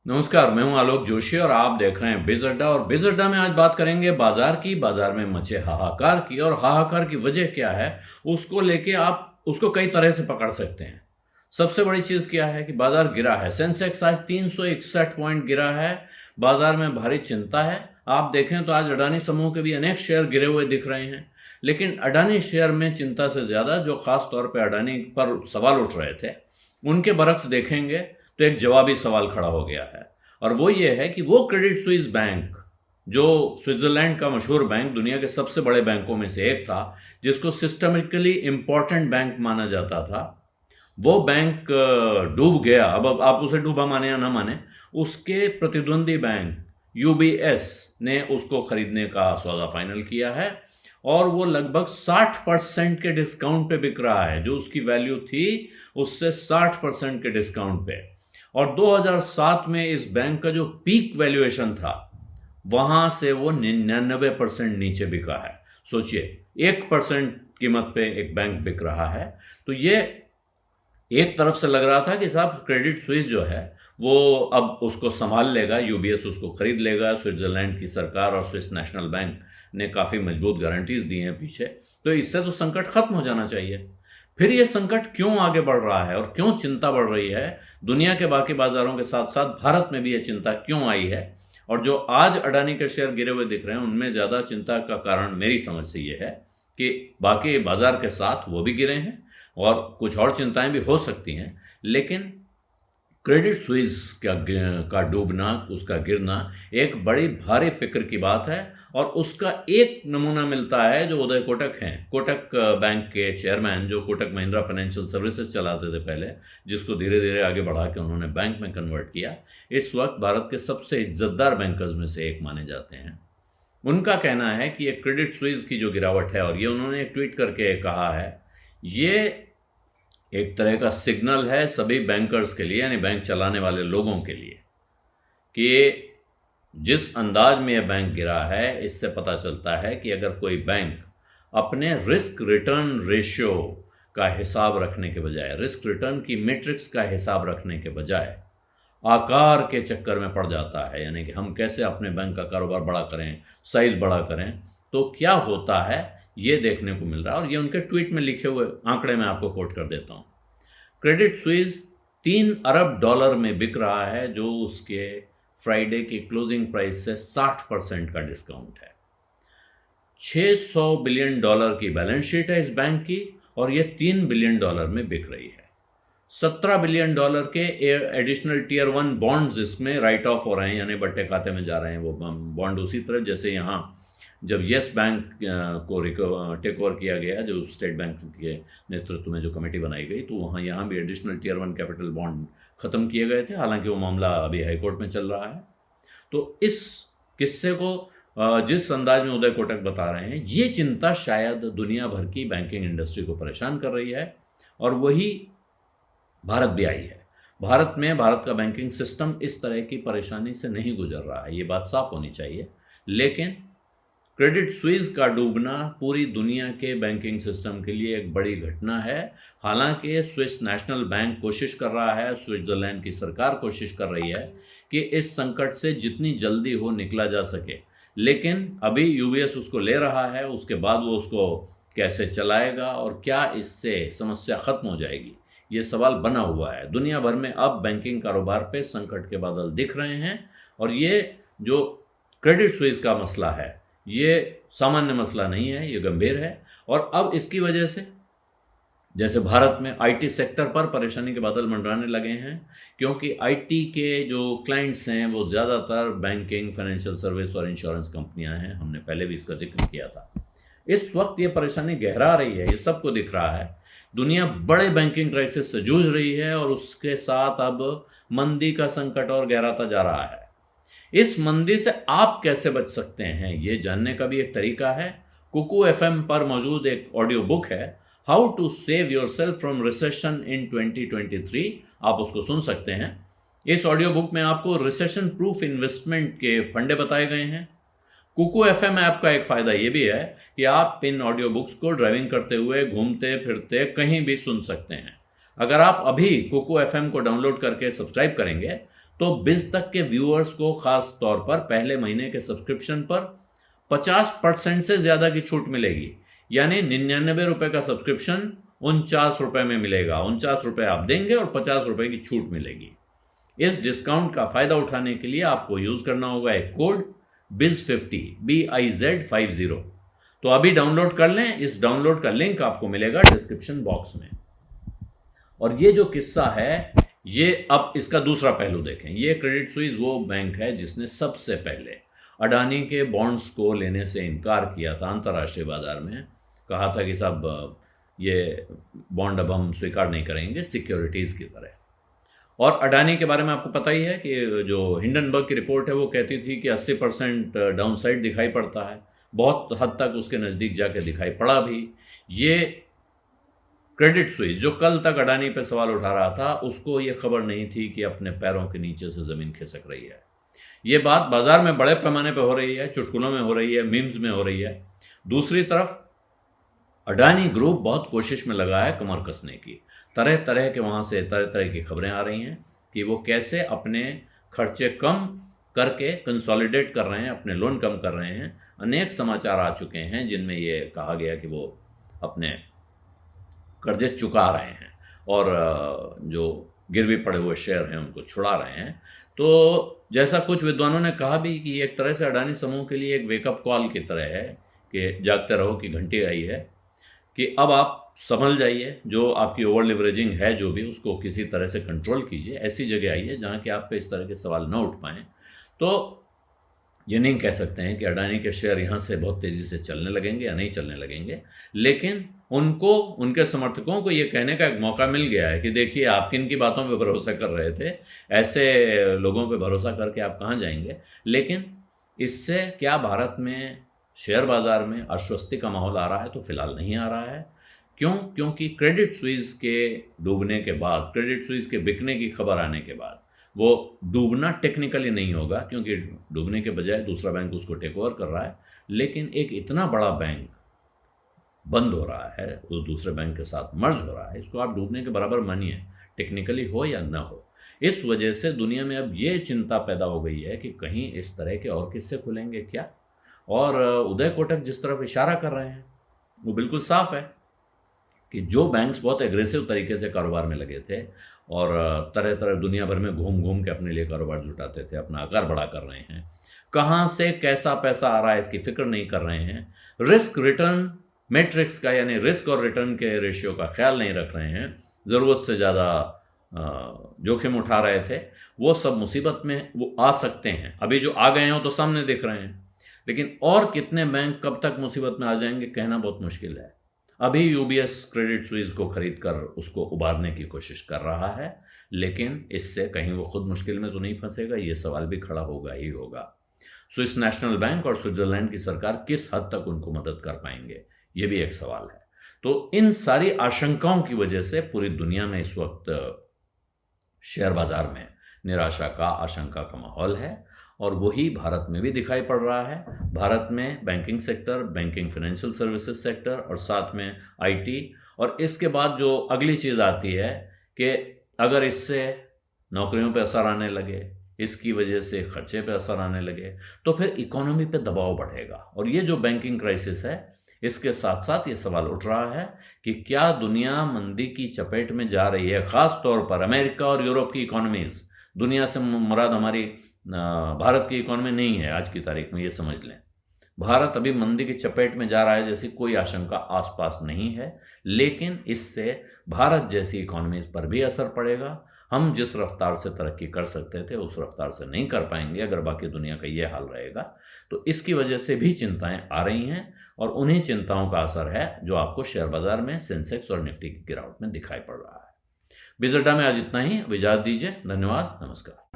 नमस्कार, मैं हूं आलोक जोशी और आप देख रहे हैं बिज अड्डा। और बिज अड्डा में आज बात करेंगे बाजार की, बाजार में मचे हाहाकार की। और हाहाकार की वजह क्या है उसको लेके आप उसको कई तरह से पकड़ सकते हैं। सबसे बड़ी चीज क्या है कि बाजार गिरा है। सेंसेक्स आज 361 पॉइंट गिरा है। बाजार में भारी चिंता है। आप देखें तो आज अडानी समूह के भी अनेक शेयर गिरे हुए दिख रहे हैं। लेकिन अडानी शेयर में चिंता से ज्यादा जो खास तौर पर अडानी पर सवाल उठ रहे थे उनके बरक्स देखेंगे तो एक जवाबी सवाल खड़ा हो गया है। और वो ये है कि वो क्रेडिट स्विस बैंक, जो स्विट्जरलैंड का मशहूर बैंक, दुनिया के सबसे बड़े बैंकों में से एक था, जिसको सिस्टमिकली इंपॉर्टेंट बैंक माना जाता था, वो बैंक डूब गया। अब आप उसे डूबा माने या ना माने, उसके प्रतिद्वंदी बैंक यूबीएस ने उसको खरीदने का सौदा फाइनल किया है। और वो लगभग 60% के डिस्काउंट पे बिक रहा है। जो उसकी वैल्यू थी उससे 60% के डिस्काउंट पे। और 2007 में इस बैंक का जो पीक वैल्यूएशन था वहां से वो 99% नीचे बिका है। सोचिए, 1% कीमत पे एक बैंक बिक रहा है। तो ये एक तरफ से लग रहा था कि साहब क्रेडिट स्विस जो है वो अब उसको संभाल लेगा, यूबीएस उसको खरीद लेगा। स्विट्जरलैंड की सरकार और स्विस नेशनल बैंक ने काफ़ी मजबूत गारंटीज दी हैं पीछे, तो इससे तो संकट खत्म हो जाना चाहिए। फिर ये संकट क्यों आगे बढ़ रहा है और क्यों चिंता बढ़ रही है? दुनिया के बाकी बाजारों के साथ साथ भारत में भी ये चिंता क्यों आई है? और जो आज अडानी के शेयर गिरे हुए दिख रहे हैं उनमें ज़्यादा चिंता का कारण मेरी समझ से ये है कि बाकी बाजार के साथ वो भी गिरे हैं और कुछ और चिंताएं भी हो सकती हैं। लेकिन क्रेडिट स्विस का डूबना, उसका गिरना एक बड़ी भारी फिक्र की बात है। और उसका एक नमूना मिलता है जो उदय कोटक हैं, कोटक बैंक के चेयरमैन, जो कोटक महिंद्रा फाइनेंशियल सर्विसेज चलाते थे पहले, जिसको धीरे धीरे आगे बढ़ा के उन्होंने बैंक में कन्वर्ट किया। इस वक्त भारत के सबसे इज्जतदार बैंकर्स में से एक माने जाते हैं। उनका कहना है कि ये क्रेडिट स्विस की जो गिरावट है, और ये उन्होंने एक ट्वीट करके कहा है, ये एक तरह का सिग्नल है सभी बैंकर्स के लिए, यानी बैंक चलाने वाले लोगों के लिए, कि जिस अंदाज में यह बैंक गिरा है इससे पता चलता है कि अगर कोई बैंक अपने रिस्क रिटर्न रेशियो का हिसाब रखने के बजाय, रिस्क रिटर्न की मैट्रिक्स का हिसाब रखने के बजाय आकार के चक्कर में पड़ जाता है, यानी कि हम कैसे अपने बैंक का कारोबार बड़ा करें, साइज बड़ा करें, तो क्या होता है ये देखने को मिल रहा है। और ये उनके ट्वीट में लिखे हुए आंकड़े मैं आपको कोट कर देता हूं। क्रेडिट स्विस 3 अरब डॉलर में बिक रहा है, जो उसके फ्राइडे की क्लोजिंग प्राइस से 60% का डिस्काउंट है। 600 बिलियन डॉलर की बैलेंस शीट है इस बैंक की, और ये 3 बिलियन डॉलर में बिक रही है। 17 बिलियन डॉलर के एडिशनल टीयर 1 बॉन्ड्स इसमें राइट ऑफ हो रहे हैं, यानी बट्टे खाते में जा रहे हैं वो बॉन्ड। उसी तरह जैसे यहाँ जब येस बैंक को टेक ओवर किया गया, जो स्टेट बैंक के नेतृत्व में जो कमेटी बनाई गई, तो वहाँ यहाँ भी एडिशनल टीयर 1 कैपिटल बॉन्ड ख़त्म किए गए थे। हालांकि वो मामला अभी हाईकोर्ट में चल रहा है। तो इस किस्से को जिस अंदाज में उदय कोटक बता रहे हैं, ये चिंता शायद दुनिया भर की बैंकिंग इंडस्ट्री को परेशान कर रही है, और वही भारत भी आई है। भारत में भारत का बैंकिंग सिस्टम इस तरह की परेशानी से नहीं गुजर रहा है, ये बात साफ होनी चाहिए। लेकिन क्रेडिट स्विस का डूबना पूरी दुनिया के बैंकिंग सिस्टम के लिए एक बड़ी घटना है। हालांकि स्विस नेशनल बैंक कोशिश कर रहा है, स्विट्जरलैंड की सरकार कोशिश कर रही है कि इस संकट से जितनी जल्दी हो निकला जा सके। लेकिन अभी यूबीएस उसको ले रहा है, उसके बाद वो उसको कैसे चलाएगा और क्या इससे समस्या खत्म हो जाएगी, ये सवाल बना हुआ है। दुनिया भर में अब बैंकिंग कारोबार पे संकट के बादल दिख रहे हैं, और ये जो क्रेडिट स्विस का मसला है ये सामान्य मसला नहीं है, ये गंभीर है। और अब इसकी वजह से जैसे भारत में आईटी सेक्टर पर परेशानी के बादल मंडराने लगे हैं, क्योंकि आईटी के जो क्लाइंट्स हैं वो ज़्यादातर बैंकिंग, फाइनेंशियल सर्विस और इंश्योरेंस कंपनियां हैं। हमने पहले भी इसका जिक्र किया था। इस वक्त ये परेशानी गहरा रही है, ये सबको दिख रहा है। दुनिया बड़े बैंकिंग क्राइसिस से जूझ रही है, और उसके साथ अब मंदी का संकट और गहराता जा रहा है। इस मंदी से आप कैसे बच सकते हैं, ये जानने का भी एक तरीका है। कुकू एफएम पर मौजूद एक ऑडियो बुक है, how to save yourself from recession in 2023। आप उसको सुन सकते हैं। इस ऑडियो बुक में आपको रिसेशन प्रूफ इन्वेस्टमेंट के फंडे बताए गए हैं। कुकू एफएम ऐप का एक फ़ायदा ये भी है कि आप इन ऑडियो बुक्स को ड्राइविंग करते हुए, घूमते फिरते कहीं भी सुन सकते हैं। अगर आप अभी कुकू एफएम को डाउनलोड करके सब्सक्राइब करेंगे तो बिज तक के व्यूअर्स को खास तौर पर पहले महीने के सब्सक्रिप्शन पर 50% से ज़्यादा की छूट मिलेगी। यानी 99 रुपये का सब्सक्रिप्शन 49 रुपये में मिलेगा। 49 रुपये आप देंगे और 50 रुपये की छूट मिलेगी। इस डिस्काउंट का फ़ायदा उठाने के लिए आपको यूज़ करना होगा एक कोड BIZ50 BIZ50। तो अभी डाउनलोड कर लें। इस डाउनलोड का लिंक आपको मिलेगा डिस्क्रिप्शन बॉक्स में। और ये जो किस्सा है, ये अब इसका दूसरा पहलू देखें। ये क्रेडिट स्विस वो बैंक है जिसने सबसे पहले अडानी के बॉन्ड्स को लेने से इनकार किया था अंतर्राष्ट्रीय बाजार में। कहा था कि साहब ये बॉन्ड अब हम स्वीकार नहीं करेंगे सिक्योरिटीज़ की तरह। और अडानी के बारे में आपको पता ही है कि जो हिंडनबर्ग की रिपोर्ट है वो कहती थी कि 80% डाउनसाइड दिखाई पड़ता है। बहुत हद तक उसके नज़दीक जाके दिखाई पड़ा भी। ये क्रेडिट स्विस जो कल तक अडानी पे सवाल उठा रहा था, उसको ये खबर नहीं थी कि अपने पैरों के नीचे से ज़मीन खिसक रही है। ये बात बाजार में बड़े पैमाने पे हो रही है, चुटकुलों में हो रही है, मीम्स में हो रही है। दूसरी तरफ अडानी ग्रुप बहुत कोशिश में लगा है कमर कसने की। तरह तरह के वहाँ से तरह तरह की खबरें आ रही हैं कि वो कैसे अपने खर्चे कम करके कंसोलिडेट कर रहे हैं, अपने लोन कम कर रहे हैं। अनेक समाचार आ चुके हैं जिनमें ये कहा गया कि वो अपने कर्जे चुका रहे हैं और जो गिरवी पड़े हुए शेयर हैं उनको छुड़ा रहे हैं। तो जैसा कुछ विद्वानों ने कहा भी कि एक तरह से अडानी समूह के लिए एक वेकअप कॉल की तरह है कि जागते रहो कि घंटी आई है, कि अब आप संभल जाइए। जो आपकी ओवर लिवरेजिंग है जो भी, उसको किसी तरह से कंट्रोल कीजिए। ऐसी जगह आइए जहाँ कि आप पे इस तरह के सवाल न उठ पाएँ। तो ये नहीं कह सकते हैं कि अडानी के शेयर यहाँ से बहुत तेज़ी से चलने लगेंगे या नहीं चलने लगेंगे, लेकिन उनको, उनके समर्थकों को ये कहने का एक मौका मिल गया है कि देखिए आप किन की बातों पे भरोसा कर रहे थे, ऐसे लोगों पे भरोसा करके आप कहाँ जाएंगे। लेकिन इससे क्या भारत में शेयर बाज़ार में आश्वस्ति का माहौल आ रहा है? तो फिलहाल नहीं आ रहा है। क्यों? क्योंकि क्रेडिट स्विस के डूबने के बाद, क्रेडिट स्विस के बिकने की खबर आने के बाद, वो डूबना टेक्निकली नहीं होगा क्योंकि डूबने के बजाय दूसरा बैंक उसको टेक ओवर कर रहा है, लेकिन एक इतना बड़ा बैंक बंद हो रहा है, उस दूसरे बैंक के साथ मर्ज हो रहा है, इसको आप डूबने के बराबर मानिए, टेक्निकली हो या ना हो। इस वजह से दुनिया में अब ये चिंता पैदा हो गई है कि कहीं इस तरह के और किस्से खुलेंगे क्या। और उदय कोटक जिस तरफ इशारा कर रहे हैं वो बिल्कुल साफ है कि जो बैंक्स बहुत एग्रेसिव तरीके से कारोबार में लगे थे और तरह तरह दुनिया भर में घूम घूम के अपने लिए कारोबार जुटाते थे, अपना आकार बड़ा कर रहे हैं, कहाँ से कैसा पैसा आ रहा है इसकी फिक्र नहीं कर रहे हैं, रिस्क रिटर्न मैट्रिक्स का यानी रिस्क और रिटर्न के रेशियो का ख्याल नहीं रख रहे हैं, ज़रूरत से ज़्यादा जोखिम उठा रहे थे, वो सब मुसीबत में वो आ सकते हैं। अभी जो आ गए हैं वो तो सामने दिख रहे हैं, लेकिन और कितने बैंक कब तक मुसीबत में आ जाएंगे कहना बहुत मुश्किल है। अभी यूबीएस क्रेडिट स्विस को खरीद कर उसको उबारने की कोशिश कर रहा है, लेकिन इससे कहीं वो खुद मुश्किल में तो नहीं फंसेगा, ये सवाल भी खड़ा होगा ही होगा। स्विस नेशनल बैंक और स्विट्जरलैंड की सरकार किस हद तक उनको मदद कर पाएंगे, ये भी एक सवाल है। तो इन सारी आशंकाओं की वजह से पूरी दुनिया में इस वक्त शेयर बाजार में निराशा का, आशंका का माहौल है और वही भारत में भी दिखाई पड़ रहा है। भारत में banking sector, banking financial services sector और साथ में आईटी, और इसके बाद जो अगली चीज़ आती है कि अगर इससे नौकरियों पे असर आने लगे, इसकी वजह से खर्चे पे असर आने लगे, तो फिर इकोनॉमी पे दबाव बढ़ेगा। और ये जो बैंकिंग क्राइसिस है, इसके साथ साथ ये सवाल उठ रहा है कि क्या दुनिया मंदी की चपेट में जा रही है। ख़ास तौर पर अमेरिका और यूरोप की इकोनॉमीज़, दुनिया से मुराद हमारी भारत की इकोनॉमी नहीं है आज की तारीख में, ये समझ लें। भारत अभी मंदी की चपेट में जा रहा है जैसी कोई आशंका आसपास नहीं है, लेकिन इससे भारत जैसी इकोनॉमीज पर भी असर पड़ेगा। हम जिस रफ्तार से तरक्की कर सकते थे उस रफ्तार से नहीं कर पाएंगे अगर बाकी दुनिया का ये हाल रहेगा। तो इसकी वजह से भी चिंताएं आ रही हैं और उन्हीं चिंताओं का असर है जो आपको शेयर बाजार में सेंसेक्स और निफ्टी की गिरावट में दिखाई पड़ रहा है। बिज़ अड्डा में आज इतना ही। इजाज़त दीजिए। धन्यवाद। नमस्कार।